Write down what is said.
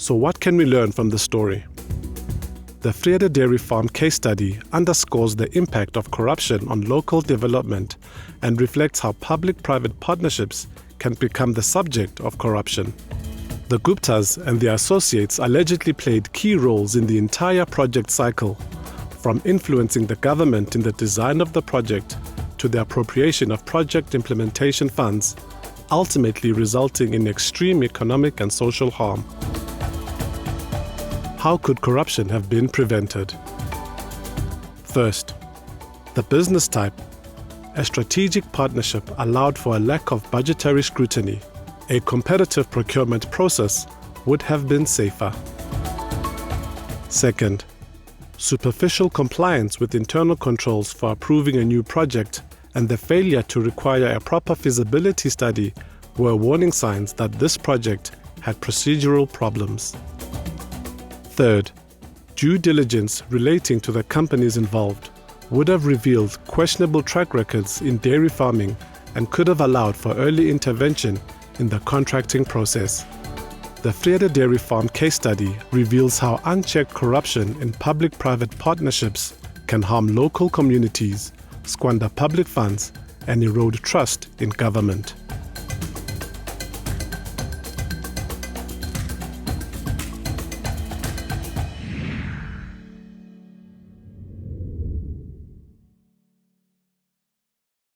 So what can we learn from the story? The Vrede dairy farm case study underscores the impact of corruption on local development and reflects how public-private partnerships can become the subject of corruption. The Guptas and their associates allegedly played key roles in the entire project cycle, from influencing the government in the design of the project to the appropriation of project implementation funds, ultimately resulting in extreme economic and social harm. How could corruption have been prevented? First, the business type. A strategic partnership allowed for a lack of budgetary scrutiny. A competitive procurement process would have been safer. Second, superficial compliance with internal controls for approving a new project and the failure to require a proper feasibility study were warning signs that this project had procedural problems. Third, due diligence relating to the companies involved would have revealed questionable track records in dairy farming and could have allowed for early intervention in the contracting process. The Vrede dairy farm case study reveals how unchecked corruption in public-private partnerships can harm local communities, squander public funds, and erode trust in government.